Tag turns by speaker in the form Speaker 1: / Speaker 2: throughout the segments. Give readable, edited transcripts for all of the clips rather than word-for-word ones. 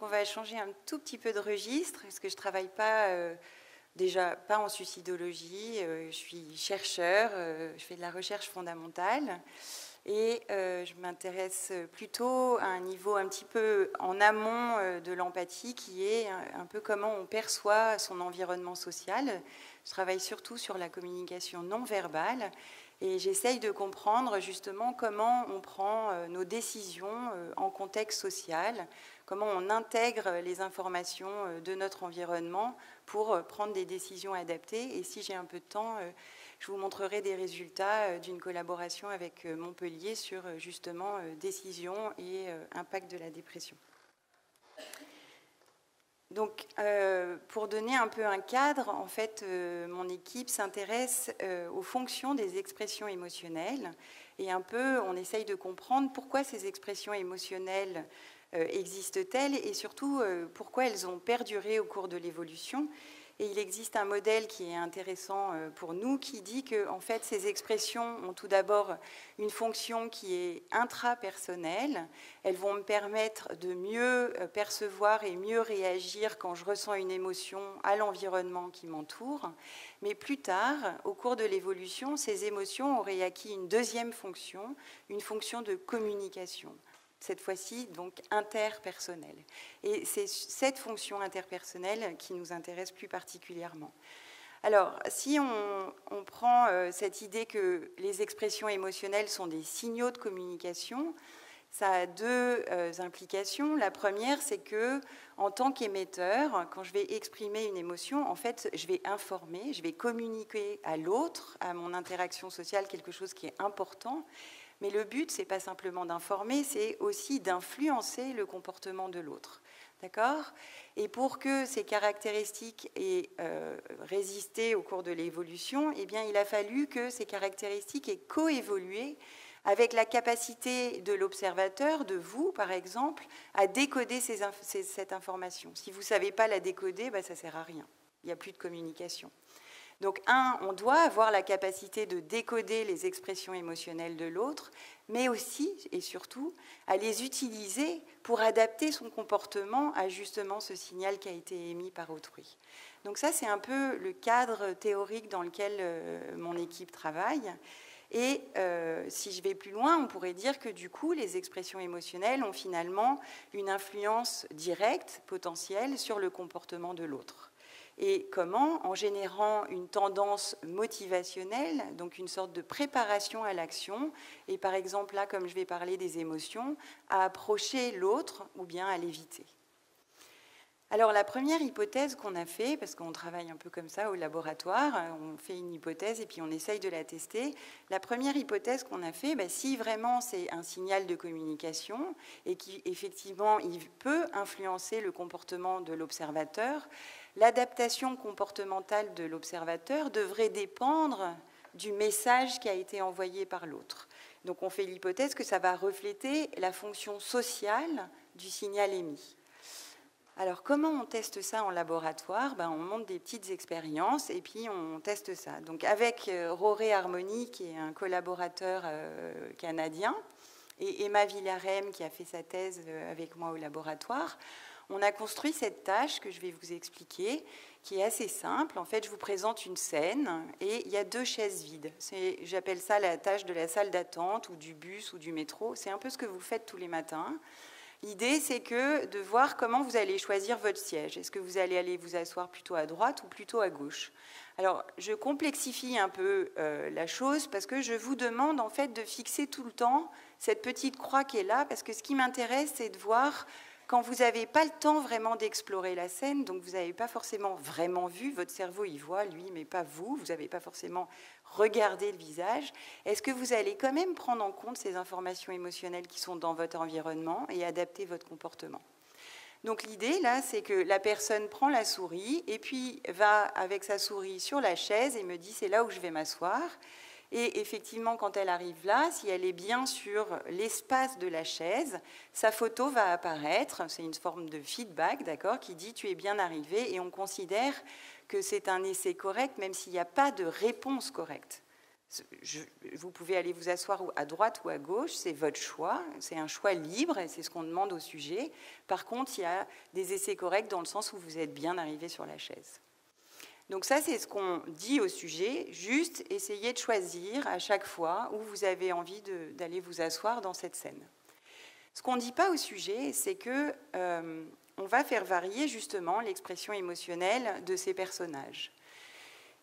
Speaker 1: On va changer un tout petit peu de registre, parce que je ne travaille pas, déjà pas en suicidologie, je suis chercheur, je fais de la recherche fondamentale, et je m'intéresse plutôt à un niveau un petit peu en amont de l'empathie, qui est un peu comment on perçoit son environnement social. Je travaille surtout sur la communication non verbale, et j'essaye de comprendre justement comment on prend nos décisions en contexte social, comment on intègre les informations de notre environnement pour prendre des décisions adaptées. Et si j'ai un peu de temps, je vous montrerai des résultats d'une collaboration avec Montpellier sur justement décision et impact de la dépression. Donc, pour donner un peu un cadre, en fait, mon équipe s'intéresse aux fonctions des expressions émotionnelles et un peu, on essaye de comprendre pourquoi ces expressions émotionnelles existent-elles et surtout pourquoi elles ont perduré au cours de l'évolution. Et il existe un modèle qui est intéressant pour nous qui dit que en fait, ces expressions ont tout d'abord une fonction qui est intrapersonnelle. Elles vont me permettre de mieux percevoir et mieux réagir quand je ressens une émotion à l'environnement qui m'entoure. Mais plus tard, au cours de l'évolution, ces émotions auraient acquis une deuxième fonction, une fonction de communication. Cette fois-ci, donc, interpersonnelle. Et c'est cette fonction interpersonnelle qui nous intéresse plus particulièrement. Alors, si on prend cette idée que les expressions émotionnelles sont des signaux de communication, ça a deux implications. La première, c'est que, en tant qu'émetteur, quand je vais exprimer une émotion, en fait, je vais informer, je vais communiquer à l'autre, à mon interaction sociale, quelque chose qui est important. Mais le but, ce n'est pas simplement d'informer, c'est aussi d'influencer le comportement de l'autre. D'accord ? Et pour que ces caractéristiques aient résisté au cours de l'évolution, eh bien, il a fallu que ces caractéristiques aient coévolué avec la capacité de l'observateur, de vous, par exemple, à décoder cette information. Si vous ne savez pas la décoder, ça ne sert à rien. Il n'y a plus de communication. Donc, on doit avoir la capacité de décoder les expressions émotionnelles de l'autre, mais aussi et surtout à les utiliser pour adapter son comportement à justement ce signal qui a été émis par autrui. Donc ça, c'est un peu le cadre théorique dans lequel mon équipe travaille. Et si je vais plus loin, on pourrait dire que du coup, les expressions émotionnelles ont finalement une influence directe, potentielle, sur le comportement de l'autre. Et comment ? En générant une tendance motivationnelle, donc une sorte de préparation à l'action, et par exemple là, comme je vais parler des émotions, à approcher l'autre ou bien à l'éviter. Alors la première hypothèse qu'on a fait, parce qu'on travaille un peu comme ça au laboratoire, on fait une hypothèse et puis on essaye de la tester. La première hypothèse qu'on a fait, si vraiment c'est un signal de communication et qu'effectivement il peut influencer le comportement de l'observateur, l'adaptation comportementale de l'observateur devrait dépendre du message qui a été envoyé par l'autre. Donc on fait l'hypothèse que ça va refléter la fonction sociale du signal émis. Alors, comment on teste ça en laboratoire ? On monte des petites expériences et puis on teste ça. Donc, avec Roré Harmony, qui est un collaborateur canadien, et Emma Villarem, qui a fait sa thèse avec moi au laboratoire, on a construit cette tâche que je vais vous expliquer, qui est assez simple. En fait, je vous présente une scène et il y a 2 chaises vides. J'appelle ça la tâche de la salle d'attente ou du bus ou du métro. C'est un peu ce que vous faites tous les matins. L'idée, c'est de voir comment vous allez choisir votre siège. Est-ce que vous allez aller vous asseoir plutôt à droite ou plutôt à gauche ? Alors, je complexifie un peu la chose parce que je vous demande en fait de fixer tout le temps cette petite croix qui est là, parce que ce qui m'intéresse, c'est de voir quand vous n'avez pas le temps vraiment d'explorer la scène, donc vous n'avez pas forcément vraiment vu, votre cerveau y voit, lui, mais pas vous, vous n'avez pas forcément regardé le visage, est-ce que vous allez quand même prendre en compte ces informations émotionnelles qui sont dans votre environnement et adapter votre comportement ? Donc l'idée, là, c'est que la personne prend la souris et puis va avec sa souris sur la chaise et me dit « c'est là où je vais m'asseoir ». Et effectivement, quand elle arrive là, si elle est bien sur l'espace de la chaise, sa photo va apparaître. C'est une forme de feedback, d'accord, qui dit « tu es bien arrivé » et on considère que c'est un essai correct, même s'il n'y a pas de réponse correcte. Vous pouvez aller vous asseoir à droite ou à gauche, c'est votre choix, c'est un choix libre et c'est ce qu'on demande au sujet. Par contre, il y a des essais corrects dans le sens où vous êtes bien arrivé sur la chaise. Donc ça, c'est ce qu'on dit au sujet, juste essayez de choisir à chaque fois où vous avez envie d'aller vous asseoir dans cette scène. Ce qu'on ne dit pas au sujet, c'est que on va faire varier justement l'expression émotionnelle de ces personnages.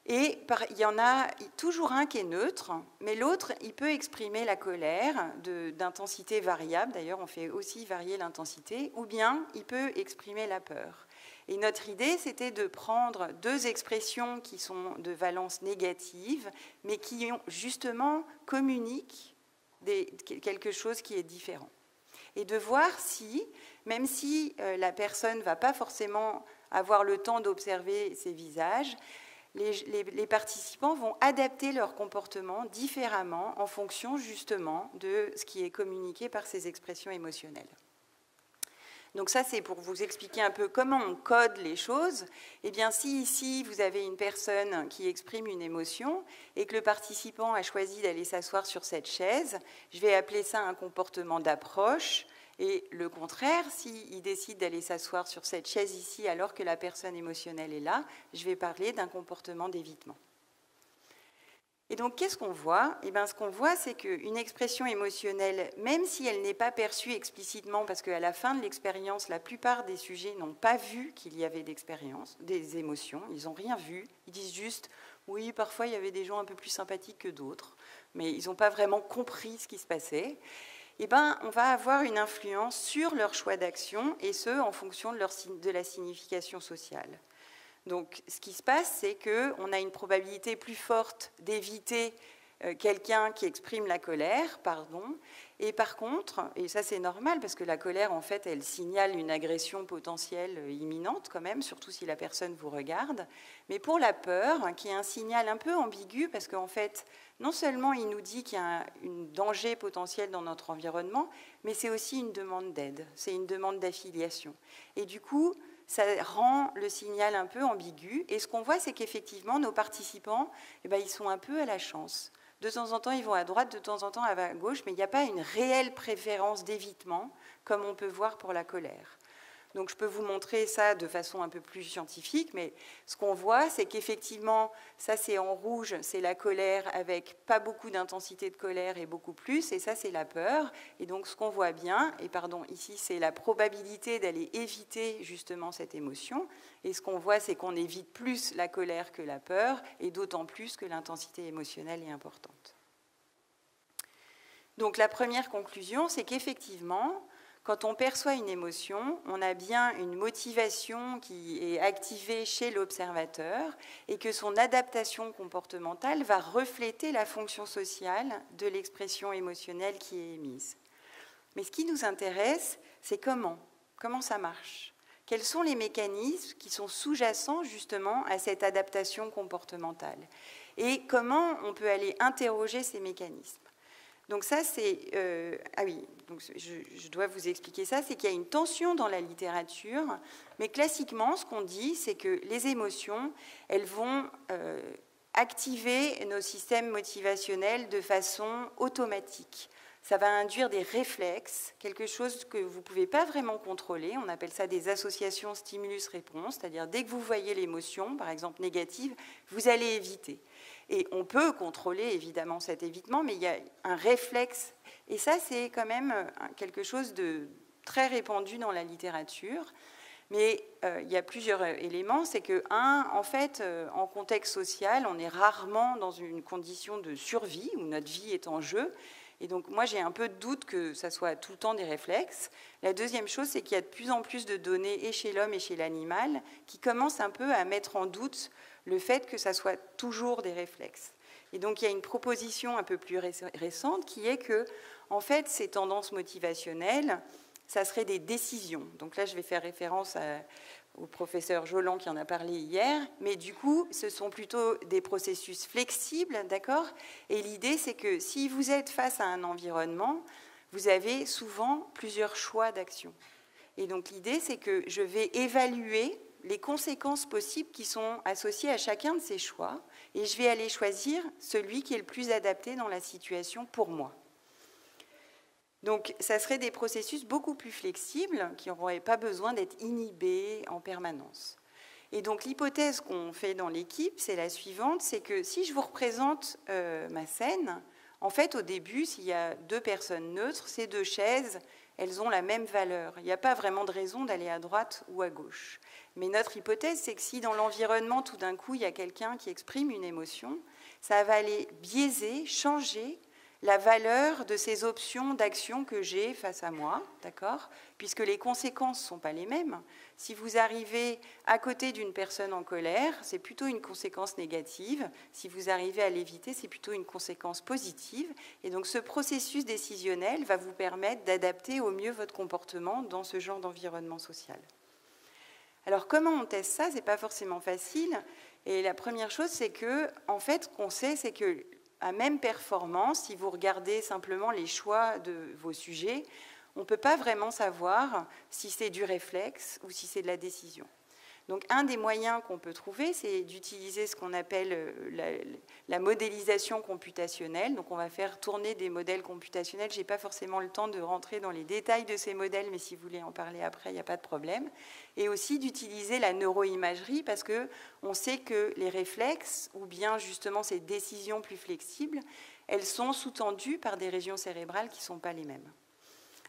Speaker 1: Et il y en a toujours un qui est neutre, mais l'autre, il peut exprimer la colère d'intensité variable, d'ailleurs on fait aussi varier l'intensité, ou bien il peut exprimer la peur. Et notre idée, c'était de prendre deux expressions qui sont de valence négative, mais qui justement communiquent quelque chose qui est différent. Et de voir si, même si la personne ne va pas forcément avoir le temps d'observer ses visages, les participants vont adapter leur comportement différemment en fonction justement de ce qui est communiqué par ces expressions émotionnelles. Donc ça, c'est pour vous expliquer un peu comment on code les choses. Eh bien, si ici, vous avez une personne qui exprime une émotion et que le participant a choisi d'aller s'asseoir sur cette chaise, je vais appeler ça un comportement d'approche. Et le contraire, s'il décide d'aller s'asseoir sur cette chaise ici alors que la personne émotionnelle est là, je vais parler d'un comportement d'évitement. Et donc, qu'est-ce qu'on voit ? Eh bien, ce qu'on voit, c'est qu'une expression émotionnelle, même si elle n'est pas perçue explicitement, parce qu'à la fin de l'expérience, la plupart des sujets n'ont pas vu qu'il y avait des émotions, ils n'ont rien vu, ils disent juste, oui, parfois il y avait des gens un peu plus sympathiques que d'autres, mais ils n'ont pas vraiment compris ce qui se passait. Eh bien, on va avoir une influence sur leur choix d'action, et ce, en fonction de la signification sociale. Donc, ce qui se passe, c'est qu'on a une probabilité plus forte d'éviter quelqu'un qui exprime la colère, et par contre, et ça c'est normal, parce que la colère, en fait, elle signale une agression potentielle imminente quand même, surtout si la personne vous regarde, mais pour la peur, qui est un signal un peu ambigu, parce qu'en fait, non seulement il nous dit qu'il y a un danger potentiel dans notre environnement, mais c'est aussi une demande d'aide, c'est une demande d'affiliation. Et du coup, ça rend le signal un peu ambigu. Et ce qu'on voit, c'est qu'effectivement, nos participants, ils sont un peu à la chance. De temps en temps, ils vont à droite, de temps en temps, à gauche, mais il n'y a pas une réelle préférence d'évitement, comme on peut voir pour la colère. Donc, je peux vous montrer ça de façon un peu plus scientifique, mais ce qu'on voit, c'est qu'effectivement, ça, c'est en rouge, c'est la colère avec pas beaucoup d'intensité de colère et beaucoup plus, et ça, c'est la peur. Et donc, ce qu'on voit bien, ici, c'est la probabilité d'aller éviter justement cette émotion. Et ce qu'on voit, c'est qu'on évite plus la colère que la peur, et d'autant plus que l'intensité émotionnelle est importante. Donc, la première conclusion, c'est qu'effectivement, quand on perçoit une émotion, on a bien une motivation qui est activée chez l'observateur et que son adaptation comportementale va refléter la fonction sociale de l'expression émotionnelle qui est émise. Mais ce qui nous intéresse, c'est comment ça marche. Quels sont les mécanismes qui sont sous-jacents justement à cette adaptation comportementale et comment on peut aller interroger ces mécanismes. Donc ça, c'est... donc je dois vous expliquer ça, c'est qu'il y a une tension dans la littérature, mais classiquement, ce qu'on dit, c'est que les émotions, elles vont activer nos systèmes motivationnels de façon automatique. Ça va induire des réflexes, quelque chose que vous ne pouvez pas vraiment contrôler. On appelle ça des associations stimulus-réponse, c'est-à-dire dès que vous voyez l'émotion, par exemple négative, vous allez éviter. Et on peut contrôler évidemment cet évitement, mais il y a un réflexe. Et ça, c'est quand même quelque chose de très répandu dans la littérature. Mais il y a plusieurs éléments. C'est que, en fait, en contexte social, on est rarement dans une condition de survie où notre vie est en jeu. Et donc, moi, j'ai un peu de doute que ça soit tout le temps des réflexes. La deuxième chose, c'est qu'il y a de plus en plus de données, et chez l'homme et chez l'animal, qui commencent un peu à mettre en doute le fait que ça soit toujours des réflexes. Et donc, il y a une proposition un peu plus récente qui est que, en fait, ces tendances motivationnelles, ça serait des décisions. Donc là, je vais faire référence au professeur Joland qui en a parlé hier, mais du coup, ce sont plutôt des processus flexibles, d'accord ? Et l'idée, c'est que si vous êtes face à un environnement, vous avez souvent plusieurs choix d'action. Et donc l'idée, c'est que je vais évaluer les conséquences possibles qui sont associées à chacun de ces choix, et je vais aller choisir celui qui est le plus adapté dans la situation pour moi. Donc, ça serait des processus beaucoup plus flexibles qui n'auraient pas besoin d'être inhibés en permanence. Et donc, l'hypothèse qu'on fait dans l'équipe, c'est la suivante, c'est que si je vous représente ma scène, en fait, au début, s'il y a 2 personnes neutres, ces 2 chaises, elles ont la même valeur. Il n'y a pas vraiment de raison d'aller à droite ou à gauche. Mais notre hypothèse, c'est que si dans l'environnement, tout d'un coup, il y a quelqu'un qui exprime une émotion, ça va aller biaiser, changer la valeur de ces options d'action que j'ai face à moi, d'accord ? Puisque les conséquences ne sont pas les mêmes. Si vous arrivez à côté d'une personne en colère, c'est plutôt une conséquence négative. Si vous arrivez à l'éviter, c'est plutôt une conséquence positive. Et donc ce processus décisionnel va vous permettre d'adapter au mieux votre comportement dans ce genre d'environnement social. Alors comment on teste ça ? Ce n'est pas forcément facile. Et la première chose, c'est que, en fait, ce qu'on sait, c'est que à même performance, si vous regardez simplement les choix de vos sujets, on ne peut pas vraiment savoir si c'est du réflexe ou si c'est de la décision. Donc un des moyens qu'on peut trouver, c'est d'utiliser ce qu'on appelle la modélisation computationnelle. Donc on va faire tourner des modèles computationnels. Je n'ai pas forcément le temps de rentrer dans les détails de ces modèles, mais si vous voulez en parler après, il n'y a pas de problème. Et aussi d'utiliser la neuroimagerie, parce qu'on sait que les réflexes, ou bien justement ces décisions plus flexibles, elles sont sous-tendues par des régions cérébrales qui ne sont pas les mêmes.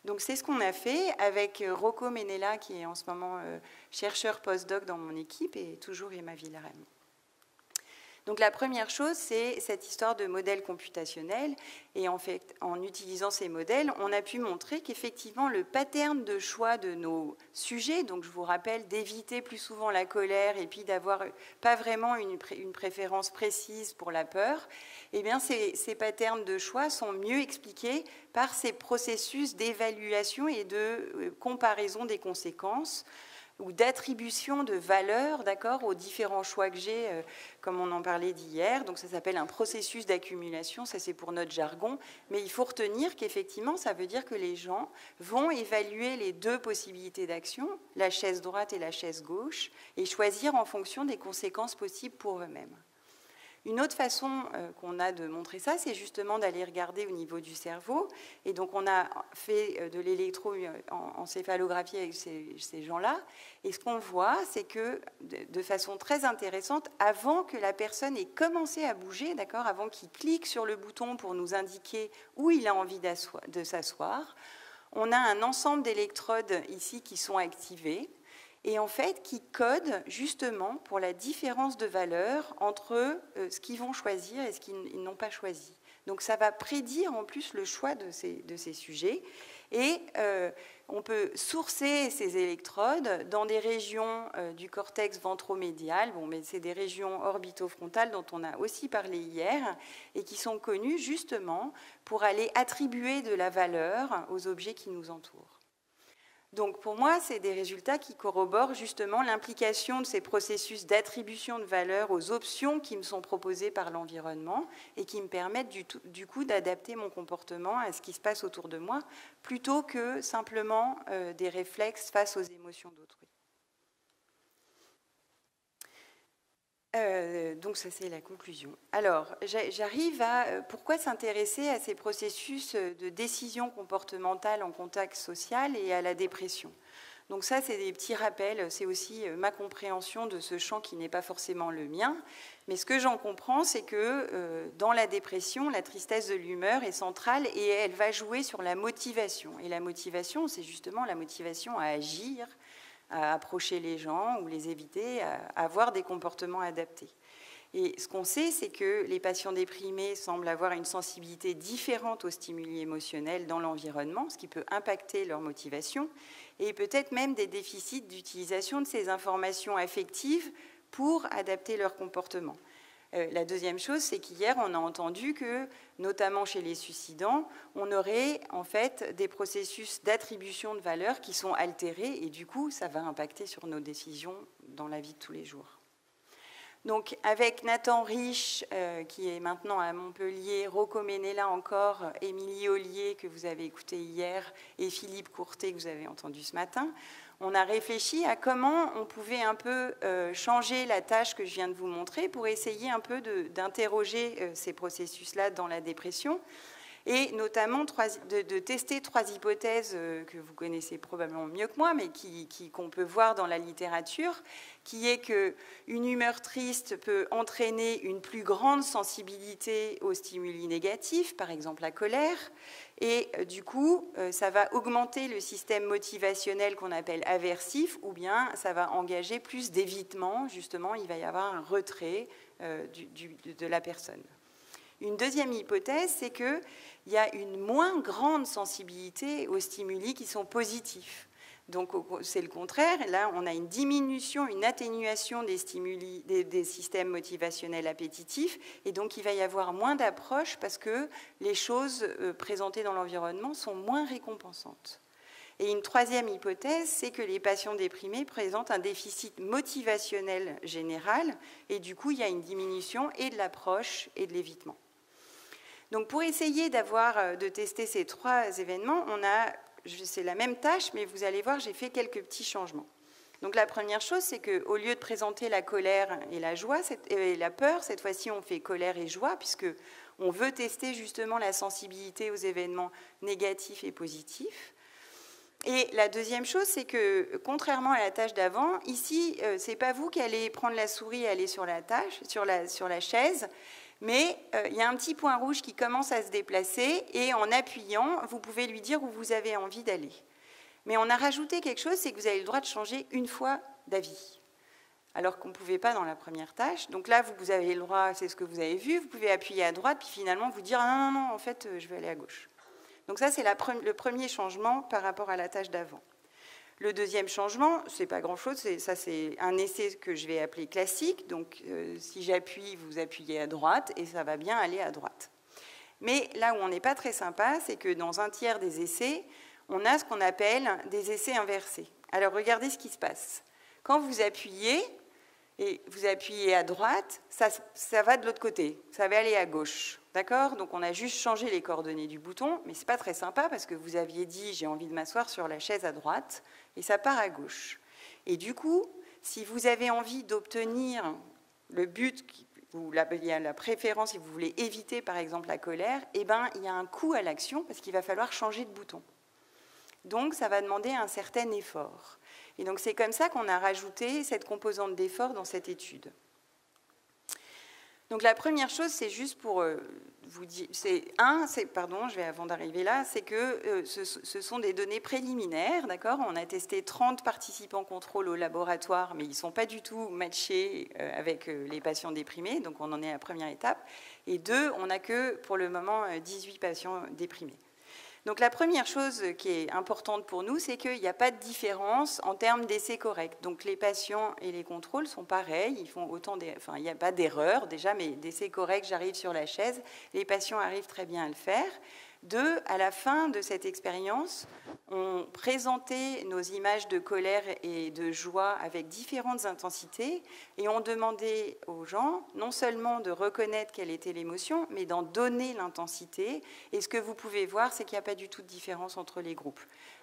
Speaker 1: Donc c'est ce qu'on a fait avec Rocco Menella, qui est en ce moment chercheur postdoc dans mon équipe, et toujours Emma Villarem. Donc la première chose, c'est cette histoire de modèle computationnel. Et en fait, en utilisant ces modèles, on a pu montrer qu'effectivement, le pattern de choix de nos sujets, donc je vous rappelle d'éviter plus souvent la colère et puis d'avoir pas vraiment une préférence précise pour la peur, eh bien ces patterns de choix sont mieux expliqués par ces processus d'évaluation et de comparaison des conséquences, ou d'attribution de valeur, d'accord, aux différents choix que j'ai, comme on en parlait d'hier. Donc ça s'appelle un processus d'accumulation, ça c'est pour notre jargon, mais il faut retenir qu'effectivement ça veut dire que les gens vont évaluer les 2 possibilités d'action, la chaise droite et la chaise gauche, et choisir en fonction des conséquences possibles pour eux-mêmes. Une autre façon qu'on a de montrer ça, c'est justement d'aller regarder au niveau du cerveau. Et donc, on a fait de l'électroencéphalographie avec ces gens-là. Et ce qu'on voit, c'est que, de façon très intéressante, avant que la personne ait commencé à bouger, d'accord, avant qu'il clique sur le bouton pour nous indiquer où il a envie de s'asseoir, on a un ensemble d'électrodes ici qui sont activées, et en fait qui codent justement pour la différence de valeur entre ce qu'ils vont choisir et ce qu'ils n'ont pas choisi. Donc ça va prédire en plus le choix de ces sujets, et on peut sourcer ces électrodes dans des régions du cortex ventromédial, bon, mais c'est des régions orbitofrontales dont on a aussi parlé hier, et qui sont connues justement pour aller attribuer de la valeur aux objets qui nous entourent. Donc pour moi, c'est des résultats qui corroborent justement l'implication de ces processus d'attribution de valeur aux options qui me sont proposées par l'environnement et qui me permettent du coup d'adapter mon comportement à ce qui se passe autour de moi, plutôt que simplement des réflexes face aux émotions d'autrui. Donc ça, c'est la conclusion. Alors, j'arrive à pourquoi s'intéresser à ces processus de décision comportementale en contexte social et à la dépression. Donc ça, c'est des petits rappels, c'est aussi ma compréhension de ce champ qui n'est pas forcément le mien, mais ce que j'en comprends, c'est que dans la dépression, la tristesse de l'humeur est centrale et elle va jouer sur la motivation. Et la motivation, c'est justement la motivation à agir, à approcher les gens ou les éviter, à avoir des comportements adaptés. Et ce qu'on sait, c'est que les patients déprimés semblent avoir une sensibilité différente aux stimuli émotionnels dans l'environnement, ce qui peut impacter leur motivation, et peut-être même des déficits d'utilisation de ces informations affectives pour adapter leur comportement. La deuxième chose, c'est qu'hier, on a entendu que, notamment chez les suicidants, on aurait en fait des processus d'attribution de valeur qui sont altérés et du coup, ça va impacter sur nos décisions dans la vie de tous les jours. Donc, avec Nathan Riche, qui est maintenant à Montpellier, Rocco Menella encore, Émilie Ollier, que vous avez écouté hier, et Philippe Courtet, que vous avez entendu ce matin, on a réfléchi à comment on pouvait un peu changer la tâche que je viens de vous montrer pour essayer un peu d'interroger ces processus-là dans la dépression, et notamment de tester 3 hypothèses que vous connaissez probablement mieux que moi, mais qu'on peut voir dans la littérature, qui est qu'une humeur triste peut entraîner une plus grande sensibilité aux stimuli négatifs, par exemple la colère, et du coup, ça va augmenter le système motivationnel qu'on appelle aversif, ou bien ça va engager plus d'évitement, justement, il va y avoir un retrait de la personne. Une deuxième hypothèse, c'est qu'il y a une moins grande sensibilité aux stimuli qui sont positifs. Donc, c'est le contraire. Là, on a une diminution, une atténuation des stimuli, des systèmes motivationnels appétitifs. Et donc, il va y avoir moins d'approches parce que les choses présentées dans l'environnement sont moins récompensantes. Et une troisième hypothèse, c'est que les patients déprimés présentent un déficit motivationnel général. Et du coup, il y a une diminution et de l'approche et de l'évitement. Donc, pour essayer de tester ces 3 événements, c'est la même tâche, mais vous allez voir, j'ai fait quelques petits changements. Donc, la première chose, c'est qu'au lieu de présenter la colère et la joie, et la peur, cette fois-ci, on fait colère et joie, puisqu'on veut tester justement la sensibilité aux événements négatifs et positifs. Et la deuxième chose, c'est que, contrairement à la tâche d'avant, ici, ce n'est pas vous qui allez prendre la souris et aller sur la chaise, mais il y a un petit point rouge qui commence à se déplacer et en appuyant, vous pouvez lui dire où vous avez envie d'aller. Mais on a rajouté quelque chose, c'est que vous avez le droit de changer une fois d'avis, alors qu'on ne pouvait pas dans la première tâche. Donc là, vous avez le droit, c'est ce que vous avez vu, vous pouvez appuyer à droite, puis finalement vous dire « non, non, non, en fait, je vais aller à gauche ». Donc ça, c'est le premier changement par rapport à la tâche d'avant. Le deuxième changement, ce n'est pas grand-chose, c'est un essai que je vais appeler classique. Donc, si j'appuie, vous appuyez à droite et ça va bien aller à droite. Mais là où on n'est pas très sympa, c'est que dans un tiers des essais, on a ce qu'on appelle des essais inversés. Alors, regardez ce qui se passe. Quand vous appuyez, et vous appuyez à droite, ça va de l'autre côté, ça va aller à gauche. D'accord? Donc, on a juste changé les coordonnées du bouton, mais ce n'est pas très sympa parce que vous aviez dit « j'ai envie de m'asseoir sur la chaise à droite » et ça part à gauche. Et du coup, si vous avez envie d'obtenir le but, ou la préférence, si vous voulez éviter par exemple la colère, eh ben, il y a un coût à l'action parce qu'il va falloir changer de bouton. Donc, ça va demander un certain effort. Et donc, c'est comme ça qu'on a rajouté cette composante d'effort dans cette étude. Donc, la première chose, c'est juste pour vous dire, avant d'arriver là, c'est que ce sont des données préliminaires, d'accord? On a testé 30 participants contrôle au laboratoire, mais ils ne sont pas du tout matchés avec les patients déprimés, donc on en est à la première étape. Et 2, on n'a que, pour le moment, 18 patients déprimés. Donc la première chose qui est importante pour nous, c'est qu'il n'y a pas de différence en termes d'essais corrects. Donc les patients et les contrôles sont pareils, ils font il n'y a pas d'erreur déjà, mais d'essais corrects, j'arrive sur la chaise, les patients arrivent très bien à le faire. 2, à la fin de cette expérience, on présentait nos images de colère et de joie avec différentes intensités et on demandait aux gens non seulement de reconnaître quelle était l'émotion, mais d'en donner l'intensité. Et ce que vous pouvez voir, c'est qu'il n'y a pas du tout de différence entre les groupes.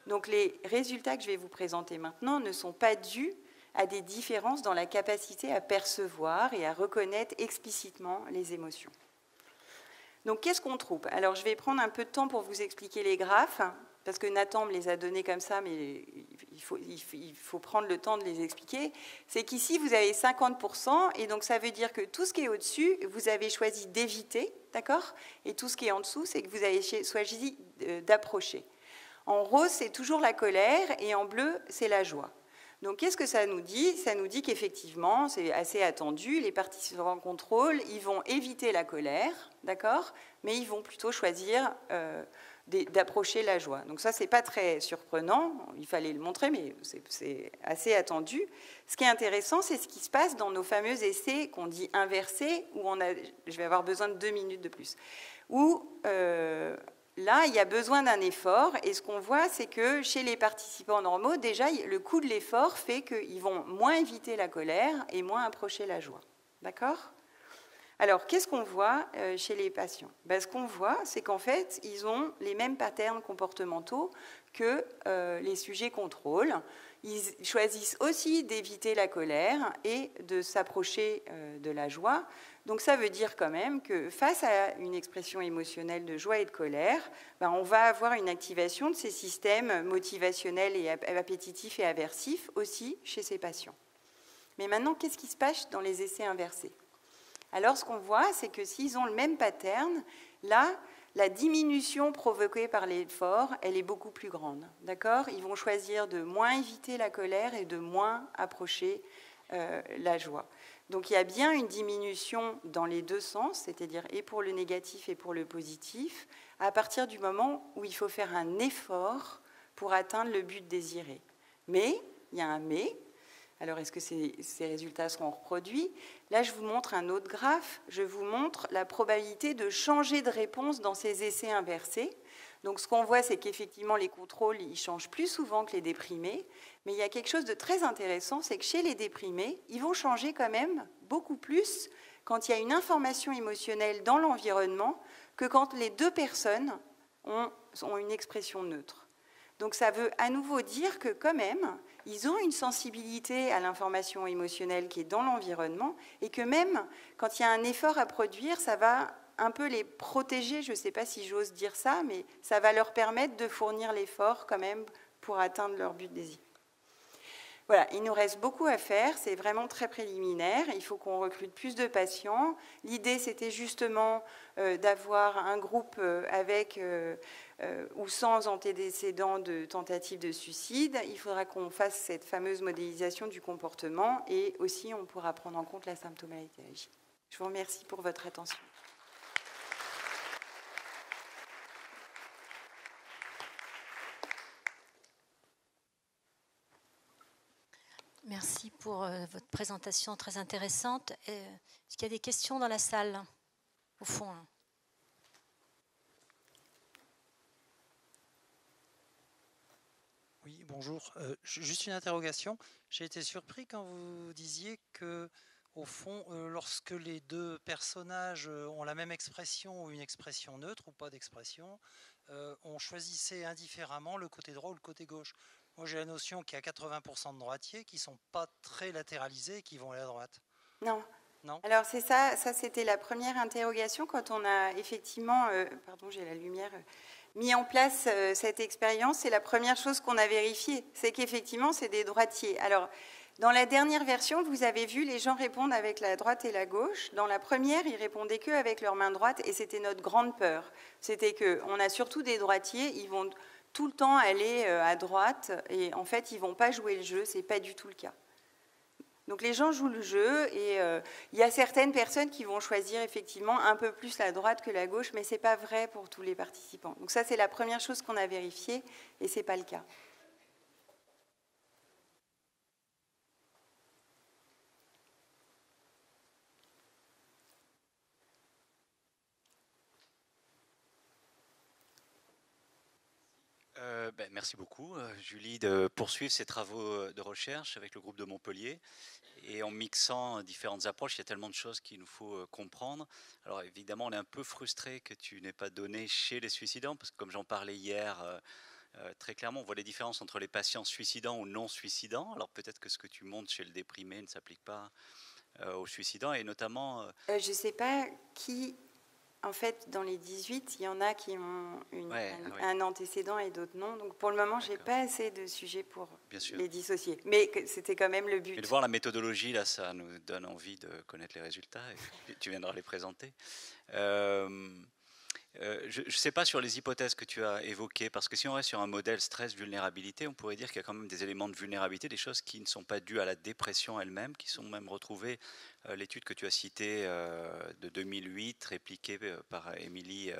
Speaker 1: Donc les résultats que je vais vous présenter maintenant ne sont pas dus à des différences dans la capacité à percevoir et à reconnaître explicitement les émotions. Donc, qu'est-ce qu'on trouve? Alors, je vais prendre un peu de temps pour vous expliquer les graphes, parce que Nathan me les a donnés comme ça, mais il faut prendre le temps de les expliquer. C'est qu'ici, vous avez 50%, et donc ça veut dire que tout ce qui est au-dessus, vous avez choisi d'éviter, d'accord? Et tout ce qui est en dessous, c'est que vous avez choisi d'approcher. En rose, c'est toujours la colère, et en bleu, c'est la joie. Donc, qu'est-ce que ça nous dit? Ça nous dit qu'effectivement, c'est assez attendu, les participants en contrôle, ils vont éviter la colère, d'accord? Mais ils vont plutôt choisir d'approcher la joie. Donc ça, c'est pas très surprenant, il fallait le montrer, mais c'est assez attendu. Ce qui est intéressant, c'est ce qui se passe dans nos fameux essais qu'on dit inversés, où je vais avoir besoin de 2 minutes de plus, où là, il y a besoin d'un effort, et ce qu'on voit, c'est que chez les participants normaux, déjà, le coût de l'effort fait qu'ils vont moins éviter la colère et moins approcher la joie. D'accord ? Alors, qu'est-ce qu'on voit chez les patients ? Ce qu'on voit, c'est qu'en fait, ils ont les mêmes patterns comportementaux que les sujets contrôle. Ils choisissent aussi d'éviter la colère et de s'approcher de la joie. Donc, ça veut dire quand même que face à une expression émotionnelle de joie et de colère, on va avoir une activation de ces systèmes motivationnels et appétitifs et aversifs aussi chez ces patients. Mais maintenant, qu'est-ce qui se passe dans les essais inversés ? Alors, ce qu'on voit, c'est que s'ils ont le même pattern, là, la diminution provoquée par l'effort, elle est beaucoup plus grande. D'accord ? Ils vont choisir de moins éviter la colère et de moins approcher la joie. Donc, il y a bien une diminution dans les deux sens, c'est-à-dire et pour le négatif et pour le positif, à partir du moment où il faut faire un effort pour atteindre le but désiré. Mais, il y a un mais. Alors, est-ce que ces résultats seront reproduits ? Là, je vous montre un autre graphe. Je vous montre la probabilité de changer de réponse dans ces essais inversés. Donc, ce qu'on voit, c'est qu'effectivement, les contrôles, ils changent plus souvent que les déprimés. Mais il y a quelque chose de très intéressant, c'est que chez les déprimés, ils vont changer quand même beaucoup plus quand il y a une information émotionnelle dans l'environnement que quand les deux personnes ont une expression neutre. Donc, ça veut à nouveau dire que quand même, ils ont une sensibilité à l'information émotionnelle qui est dans l'environnement et que même quand il y a un effort à produire, ça va un peu les protéger, je ne sais pas si j'ose dire ça, mais ça va leur permettre de fournir l'effort quand même pour atteindre leur but désiré. Voilà, il nous reste beaucoup à faire, c'est vraiment très préliminaire, il faut qu'on recrute plus de patients. L'idée, c'était justement d'avoir un groupe avec ou sans antécédents de tentative de suicide. Il faudra qu'on fasse cette fameuse modélisation du comportement et aussi on pourra prendre en compte la symptomatologie. Je vous remercie pour votre attention.
Speaker 2: Merci pour votre présentation très intéressante. Est-ce qu'il y a des questions dans la salle, au fond ?
Speaker 3: Oui, bonjour. Juste une interrogation. J'ai été surpris quand vous disiez que, au fond, lorsque les deux personnages ont la même expression ou une expression neutre ou pas d'expression, on choisissait indifféremment le côté droit ou le côté gauche. Moi, j'ai la notion qu'il y a 80% de droitiers qui ne sont pas très latéralisés et qui vont aller à droite.
Speaker 1: Non.
Speaker 3: Non ?
Speaker 1: Alors c'est ça c'était la première interrogation quand on a effectivement, pardon, j'ai la lumière, mis en place cette expérience. C'est la première chose qu'on a vérifiée, c'est qu'effectivement c'est des droitiers. Alors dans la dernière version, vous avez vu, les gens répondent avec la droite et la gauche. Dans la première, ils répondaient que avec leur main droite et c'était notre grande peur. C'était qu'on a surtout des droitiers, ils vont tout le temps aller à droite et en fait, ils ne vont pas jouer le jeu, ce n'est pas du tout le cas. Donc les gens jouent le jeu et il y a certaines personnes qui vont choisir effectivement un peu plus la droite que la gauche, mais ce n'est pas vrai pour tous les participants. Donc ça, c'est la première chose qu'on a vérifiée et ce n'est pas le cas.
Speaker 4: Merci beaucoup, Julie, de poursuivre ces travaux de recherche avec le groupe de Montpellier. Et en mixant différentes approches, il y a tellement de choses qu'il nous faut comprendre. Alors évidemment, on est un peu frustré que tu n'aies pas donné chez les suicidants, parce que comme j'en parlais hier, très clairement, on voit les différences entre les patients suicidants ou non suicidants. Alors peut-être que ce que tu montres chez le déprimé ne s'applique pas aux suicidants, et notamment...
Speaker 1: je ne sais pas qui... En fait, dans les 18, il y en a qui ont un antécédent et d'autres non. Donc pour le moment, je n'ai pas assez de sujets pour les dissocier. Mais c'était quand même le but.
Speaker 4: Mais de voir la méthodologie, là, ça nous donne envie de connaître les résultats et tu viendras les présenter. Je ne sais pas sur les hypothèses que tu as évoquées, parce que si on reste sur un modèle stress-vulnérabilité, on pourrait dire qu'il y a quand même des éléments de vulnérabilité, des choses qui ne sont pas dues à la dépression elle-même, qui sont même retrouvées. L'étude que tu as citée de 2008, répliquée par Émilie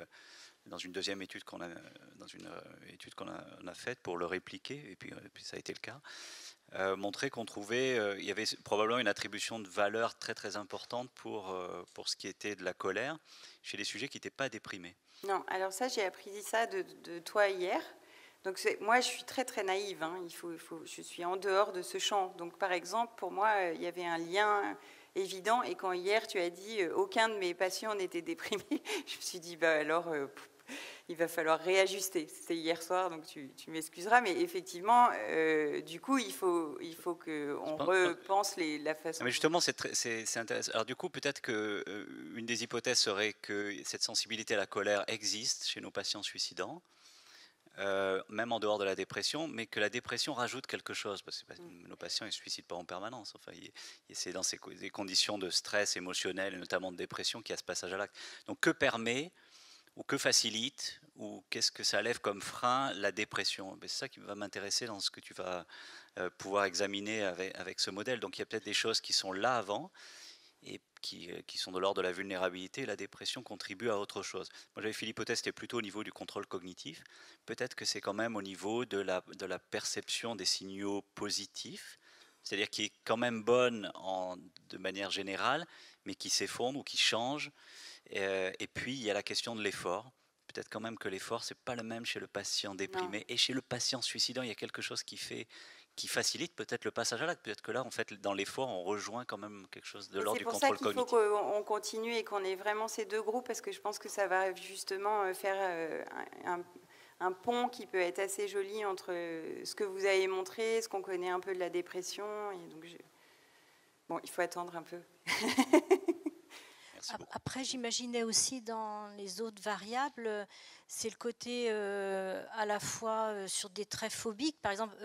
Speaker 4: dans une deuxième étude qu'on a, faite pour le répliquer, et puis ça a été le cas. Montrer qu'on trouvait, il y avait probablement une attribution de valeur très très importante pour ce qui était de la colère chez les sujets qui n'étaient pas déprimés.
Speaker 1: Non, alors ça, j'ai appris ça de toi hier. Donc moi, je suis très très naïve. Hein. Je suis en dehors de ce champ. Donc par exemple, pour moi, il y avait un lien évident. Et quand hier tu as dit aucun de mes patients n'était déprimé, je me suis dit alors il va falloir réajuster. C'était hier soir, donc tu m'excuseras, mais effectivement, du coup, il faut qu'on repense la façon.
Speaker 4: Mais justement, c'est intéressant. Alors du coup, peut-être que une des hypothèses serait que cette sensibilité à la colère existe chez nos patients suicidants, même en dehors de la dépression, mais que la dépression rajoute quelque chose, parce que nos patients ne se suicident pas en permanence. Enfin, c'est dans des conditions de stress émotionnel, et notamment de dépression, qu'il y a ce passage à l'acte. Donc que permet ou que facilite, ou qu'est-ce que ça lève comme frein, la dépression? C'est ça qui va m'intéresser dans ce que tu vas pouvoir examiner avec ce modèle. Donc il y a peut-être des choses qui sont là avant, et qui sont de l'ordre de la vulnérabilité. La dépression contribue à autre chose. Moi j'avais fait l'hypothèse, c'était plutôt au niveau du contrôle cognitif. Peut-être que c'est quand même au niveau de la perception des signaux positifs, c'est-à-dire qui est quand même bonne de manière générale, mais qui s'effondre ou qui change. Et puis, il y a la question de l'effort. Peut-être quand même que l'effort, ce n'est pas le même chez le patient déprimé. Non. Et chez le patient suicidant, il y a quelque chose qui facilite peut-être le passage à l'acte. Peut-être que là, en fait, dans l'effort, on rejoint quand même quelque chose de l'ordre du contrôle cognitif.
Speaker 1: C'est pour ça qu'il faut qu'on continue et qu'on ait vraiment ces deux groupes, parce que je pense que ça va justement faire un pont qui peut être assez joli entre ce que vous avez montré, ce qu'on connaît un peu de la dépression. Et donc bon, il faut attendre un peu.
Speaker 2: Après, j'imaginais aussi dans les autres variables, c'est le côté à la fois sur des traits phobiques, par exemple,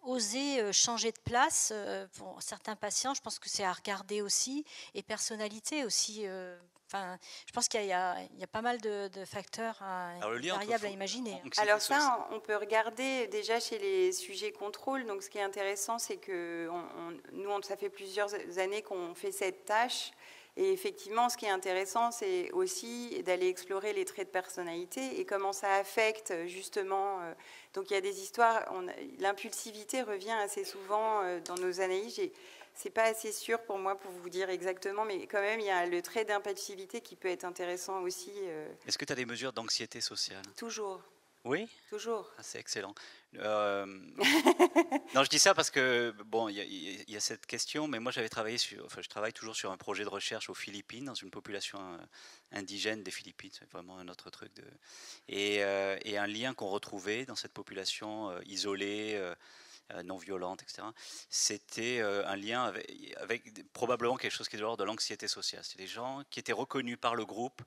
Speaker 2: oser changer de place pour certains patients, je pense que c'est à regarder aussi, et personnalité aussi. Je pense qu'il y a pas mal de facteurs, variables à imaginer.
Speaker 1: Alors ça, on peut regarder déjà chez les sujets contrôle. Donc ce qui est intéressant, c'est que nous, ça fait plusieurs années qu'on fait cette tâche. Et effectivement, ce qui est intéressant, c'est aussi d'aller explorer les traits de personnalité et comment ça affecte justement. Donc il y a des histoires, l'impulsivité revient assez souvent dans nos analyses. C'est pas assez sûr pour moi pour vous dire exactement, mais quand même, il y a le trait d'impulsivité qui peut être intéressant aussi.
Speaker 4: Est-ce que tu as des mesures d'anxiété sociale?
Speaker 1: Toujours.
Speaker 4: Oui?
Speaker 1: Toujours.
Speaker 4: Ah, c'est excellent. Non, je dis ça parce que, bon, il y a cette question, mais moi je travaille toujours sur un projet de recherche aux Philippines, dans une population indigène des Philippines, c'est vraiment un autre truc. Et un lien qu'on retrouvait dans cette population isolée, non violente, etc., c'était un lien avec probablement quelque chose qui est de l'ordre de l'anxiété sociale. C'est des gens qui étaient reconnus par le groupe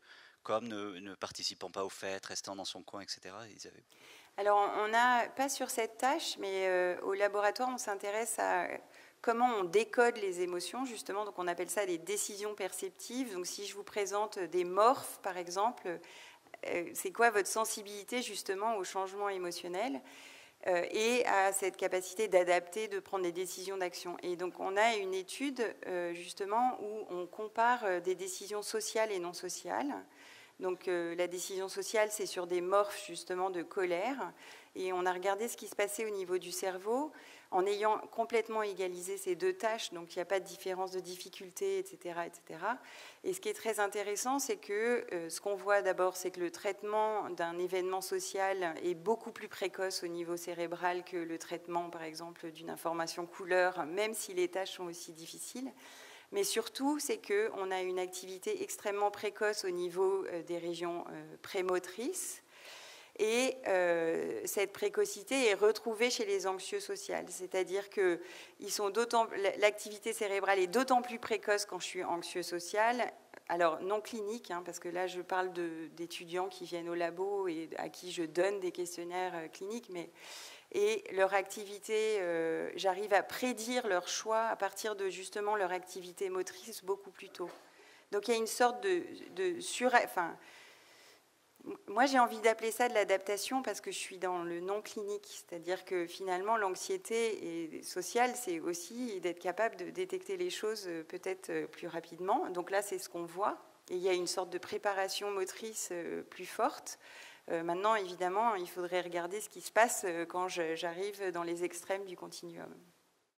Speaker 4: comme ne participant pas aux fêtes, restant dans son coin, etc.
Speaker 1: Alors, on n'a pas sur cette tâche, mais au laboratoire, on s'intéresse à comment on décode les émotions, justement. Donc, on appelle ça des décisions perceptives. Donc, si je vous présente des morphes, par exemple, c'est quoi votre sensibilité, justement, au changement émotionnel et à cette capacité d'adapter, de prendre des décisions d'action. Et donc, on a une étude, justement, où on compare des décisions sociales et non sociales. Donc la décision sociale, c'est sur des morphes justement de colère. Et on a regardé ce qui se passait au niveau du cerveau en ayant complètement égalisé ces deux tâches. Donc il n'y a pas de différence de difficulté, etc., etc. Et ce qui est très intéressant, c'est que ce qu'on voit d'abord, c'est que le traitement d'un événement social est beaucoup plus précoce au niveau cérébral que le traitement, par exemple, d'une information couleur, même si les tâches sont aussi difficiles. Mais surtout, c'est qu'on a une activité extrêmement précoce au niveau des régions prémotrices. Et cette précocité est retrouvée chez les anxieux sociaux. C'est-à-dire que l'activité cérébrale est d'autant plus précoce quand je suis anxieux social. Alors, non clinique, hein, parce que là, je parle d'étudiants qui viennent au labo et à qui je donne des questionnaires cliniques, et leur activité, j'arrive à prédire leur choix à partir de justement leur activité motrice beaucoup plus tôt. Donc il y a une sorte moi j'ai envie d'appeler ça de l'adaptation parce que je suis dans le non clinique, c'est-à-dire que finalement l'anxiété sociale, c'est aussi d'être capable de détecter les choses peut-être plus rapidement. Donc là c'est ce qu'on voit, et il y a une sorte de préparation motrice plus forte. Maintenant, évidemment, il faudrait regarder ce qui se passe quand j'arrive dans les extrêmes du continuum.